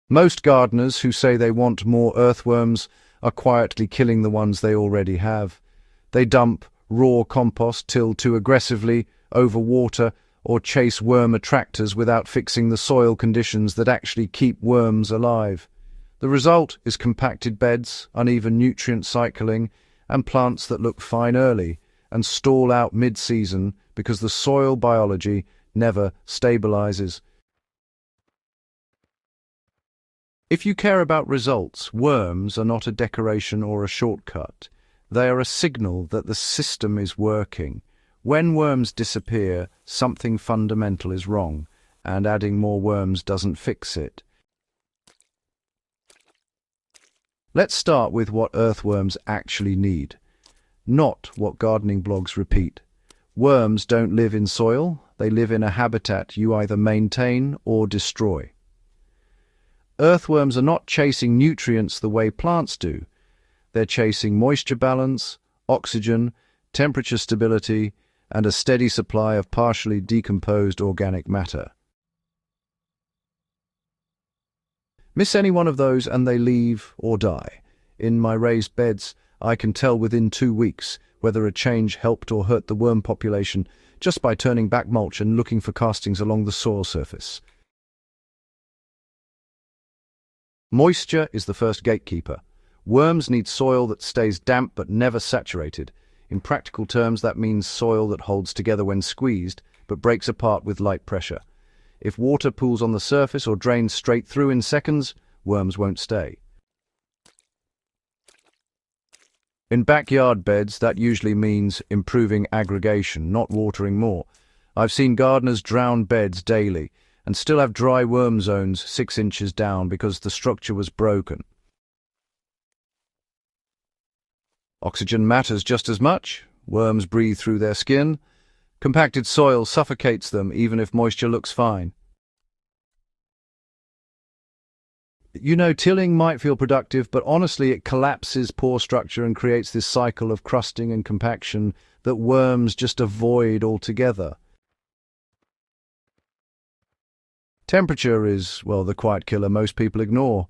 Most gardeners who say they want more earthworms are quietly killing the ones they already have. They dump raw compost, till too aggressively, overwater, or chase worm attractors without fixing the soil conditions that actually keep worms alive. The result is compacted beds, uneven nutrient cycling, and plants that look fine early and stall out mid-season because the soil biology never stabilizes. If you care about results, worms are not a decoration or a shortcut. They are a signal that the system is working. When worms disappear, something fundamental is wrong, and adding more worms doesn't fix it. Let's start with what earthworms actually need, not what gardening blogs repeat. Worms don't live in soil, they live in a habitat you either maintain or destroy. Earthworms are not chasing nutrients the way plants do. They're chasing moisture balance, oxygen, temperature stability, and a steady supply of partially decomposed organic matter. Miss any one of those and they leave or die. In my raised beds, I can tell within 2 weeks whether a change helped or hurt the worm population just by turning back mulch and looking for castings along the soil surface. Moisture is the first gatekeeper. Worms need soil that stays damp but never saturated. In practical terms, that means soil that holds together when squeezed, but breaks apart with light pressure. If water pools on the surface or drains straight through in seconds, worms won't stay. In backyard beds, that usually means improving aggregation, not watering more. I've seen gardeners drown beds daily and still have dry worm zones 6 inches down because the structure was broken. Oxygen matters just as much. Worms breathe through their skin. Compacted soil suffocates them even if moisture looks fine. Tilling might feel productive, but honestly it collapses pore structure and creates this cycle of crusting and compaction that worms just avoid altogether. Temperature is, well, the quiet killer most people ignore.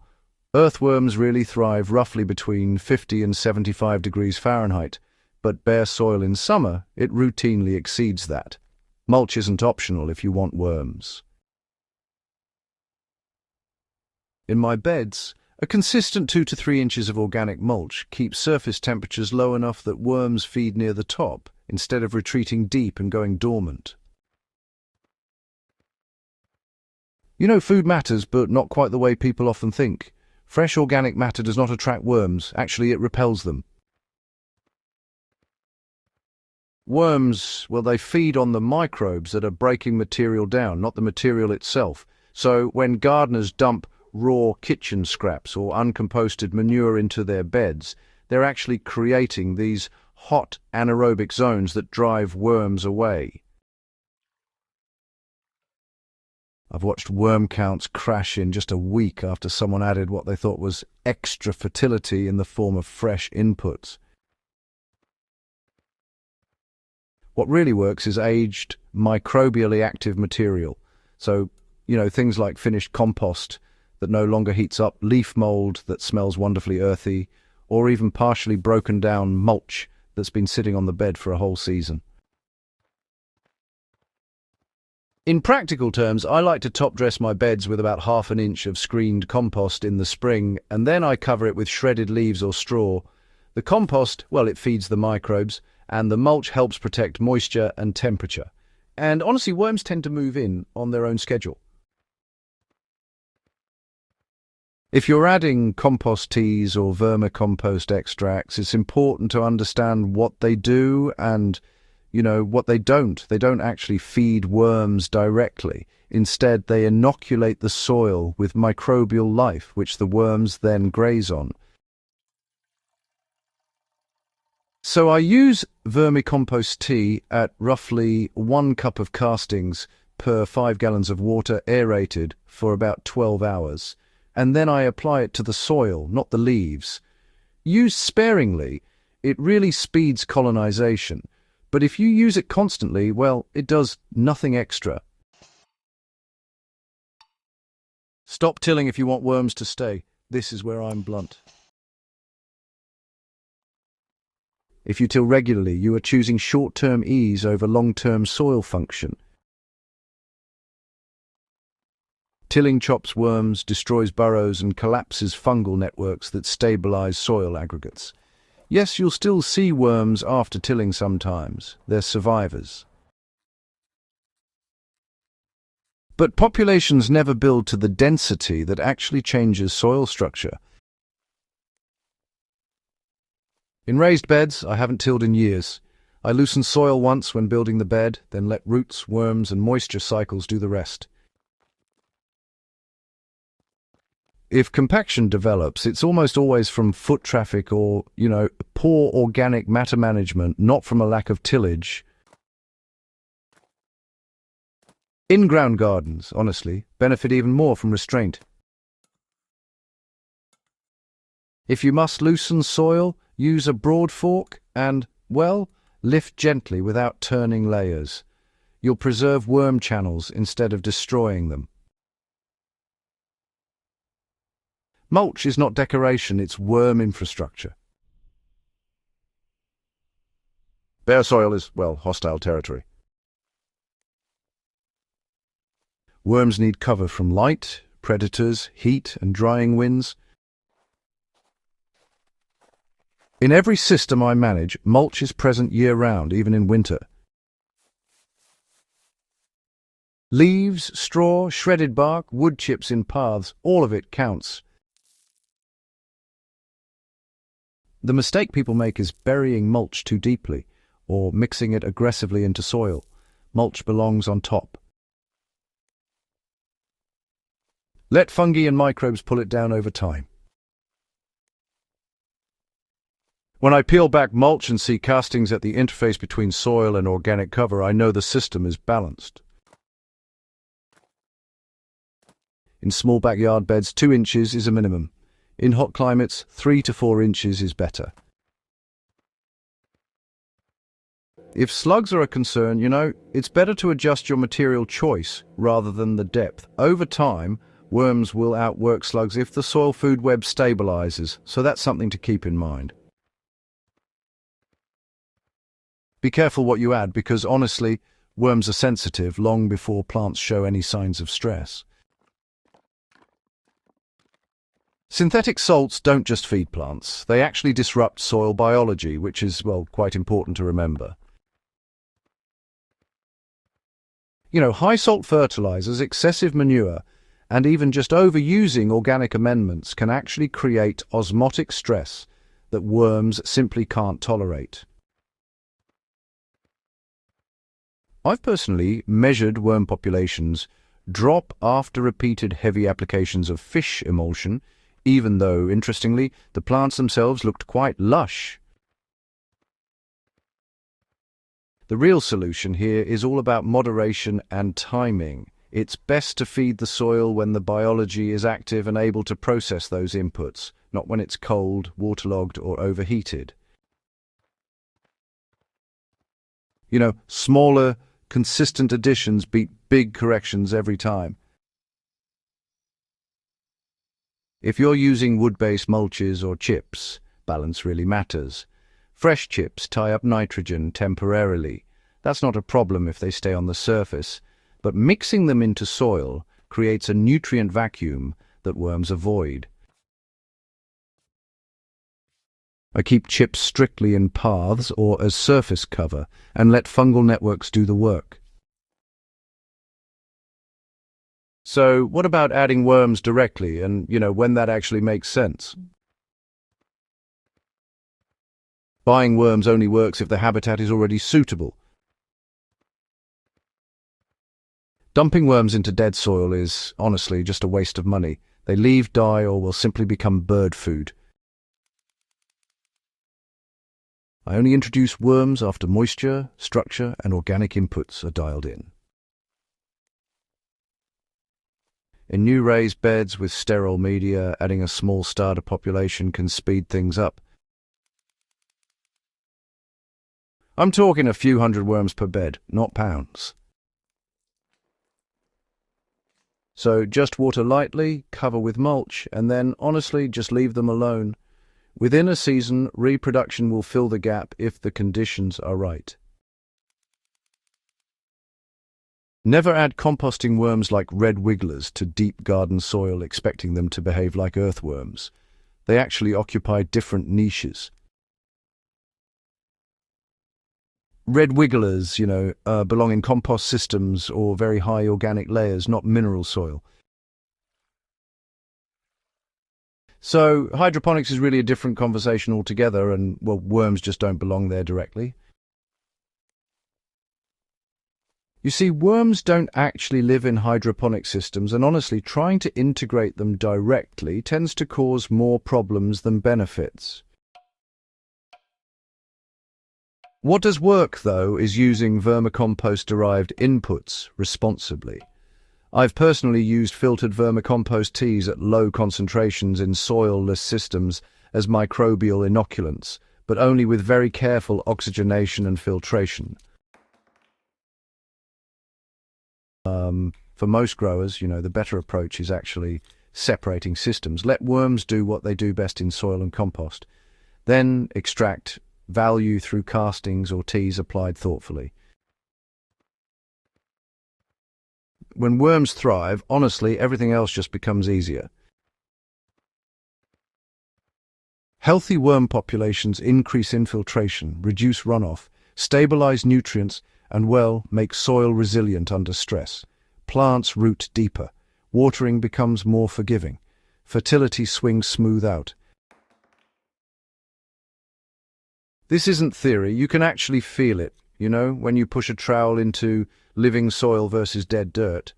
Earthworms really thrive roughly between 50 and 75 degrees Fahrenheit, but bare soil in summer, it routinely exceeds that. Mulch isn't optional if you want worms. In my beds, a consistent 2 to 3 inches of organic mulch keeps surface temperatures low enough that worms feed near the top, instead of retreating deep and going dormant. Food matters, but not quite the way people often think. Fresh organic matter does not attract worms, actually it repels them. Worms, well, they feed on the microbes that are breaking material down, not the material itself. So when gardeners dump raw kitchen scraps or uncomposted manure into their beds, they're actually creating these hot anaerobic zones that drive worms away. I've watched worm counts crash in just a week after someone added what they thought was extra fertility in the form of fresh inputs. What really works is aged, microbially active material. So, things like finished compost that no longer heats up, leaf mold that smells wonderfully earthy, or even partially broken down mulch that's been sitting on the bed for a whole season. In practical terms, I like to top dress my beds with about 1/2 inch of screened compost in the spring, and then I cover it with shredded leaves or straw. The compost, well, it feeds the microbes, and the mulch helps protect moisture and temperature. And honestly, worms tend to move in on their own schedule. If you're adding compost teas or vermicompost extracts, it's important to understand what they do and what they don't. They don't actually feed worms directly. Instead, they inoculate the soil with microbial life, which the worms then graze on. So I use vermicompost tea at roughly 1 cup of castings per 5 gallons of water, aerated, for about 12 hours. And then I apply it to the soil, not the leaves. Used sparingly, it really speeds colonization. But if you use it constantly, well, it does nothing extra. Stop tilling if you want worms to stay. This is where I'm blunt. If you till regularly, you are choosing short-term ease over long-term soil function. Tilling chops worms, destroys burrows, and collapses fungal networks that stabilize soil aggregates. Yes, you'll still see worms after tilling sometimes. They're survivors. But populations never build to the density that actually changes soil structure. In raised beds, I haven't tilled in years. I loosen soil once when building the bed, then let roots, worms, and moisture cycles do the rest. If compaction develops, it's almost always from foot traffic or, poor organic matter management, not from a lack of tillage. In-ground gardens, honestly, benefit even more from restraint. If you must loosen soil, use a broad fork and, lift gently without turning layers. You'll preserve worm channels instead of destroying them. Mulch is not decoration, it's worm infrastructure. Bare soil is, hostile territory. Worms need cover from light, predators, heat, and drying winds. In every system I manage, mulch is present year-round, even in winter. Leaves, straw, shredded bark, wood chips in paths, all of it counts. The mistake people make is burying mulch too deeply, or mixing it aggressively into soil. Mulch belongs on top. Let fungi and microbes pull it down over time. When I peel back mulch and see castings at the interface between soil and organic cover, I know the system is balanced. In small backyard beds, 2 inches is a minimum. In hot climates, 3 to 4 inches is better. If slugs are a concern, it's better to adjust your material choice rather than the depth. Over time, worms will outwork slugs if the soil food web stabilizes, so that's something to keep in mind. Be careful what you add because, honestly, worms are sensitive long before plants show any signs of stress. Synthetic salts don't just feed plants, they actually disrupt soil biology, which is, quite important to remember. High salt fertilizers, excessive manure, and even just overusing organic amendments can actually create osmotic stress that worms simply can't tolerate. I've personally measured worm populations drop after repeated heavy applications of fish emulsion, even though, interestingly, the plants themselves looked quite lush. The real solution here is all about moderation and timing. It's best to feed the soil when the biology is active and able to process those inputs, not when it's cold, waterlogged, or overheated. Smaller, consistent additions beat big corrections every time. If you're using wood-based mulches or chips, balance really matters. Fresh chips tie up nitrogen temporarily. That's not a problem if they stay on the surface, but mixing them into soil creates a nutrient vacuum that worms avoid. I keep chips strictly in paths or as surface cover and let fungal networks do the work. So what about adding worms directly and, when that actually makes sense? Buying worms only works if the habitat is already suitable. Dumping worms into dead soil is, honestly, just a waste of money. They leave, die, or will simply become bird food. I only introduce worms after moisture, structure, and organic inputs are dialed in. In new raised beds with sterile media, adding a small starter population can speed things up. I'm talking a few hundred worms per bed, not pounds. So just water lightly, cover with mulch, and then, honestly, just leave them alone. Within a season, reproduction will fill the gap if the conditions are right. Never add composting worms like red wigglers to deep garden soil expecting them to behave like earthworms. They actually occupy different niches. Red wigglers, belong in compost systems or very high organic layers, not mineral soil. So hydroponics is really a different conversation altogether, and, well, worms just don't belong there directly. You see, worms don't actually live in hydroponic systems, and honestly, trying to integrate them directly tends to cause more problems than benefits. What does work, though, is using vermicompost-derived inputs responsibly. I've personally used filtered vermicompost teas at low concentrations in soil-less systems as microbial inoculants, but only with very careful oxygenation and filtration. For most growers, the better approach is actually separating systems. Let worms do what they do best in soil and compost. Then extract value through castings or teas applied thoughtfully. When worms thrive, honestly, everything else just becomes easier. Healthy worm populations increase infiltration, reduce runoff, stabilize nutrients, and, make soil resilient under stress. Plants root deeper. Watering becomes more forgiving. Fertility swings smooth out. This isn't theory. You can actually feel it, when you push a trowel into living soil versus dead dirt.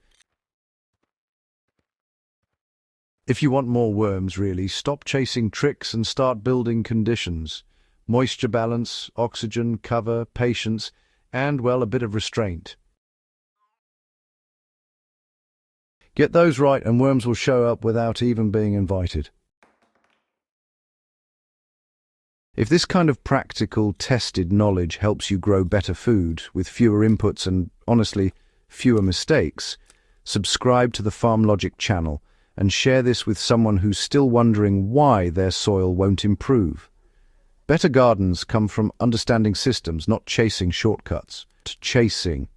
If you want more worms, really, stop chasing tricks and start building conditions. Moisture balance, oxygen, cover, patience, and, a bit of restraint. Get those right and worms will show up without even being invited. If this kind of practical, tested knowledge helps you grow better food with fewer inputs and, honestly, fewer mistakes, subscribe to the Farm Logic channel and share this with someone who's still wondering why their soil won't improve. Better gardens come from understanding systems, not chasing shortcuts. Chasing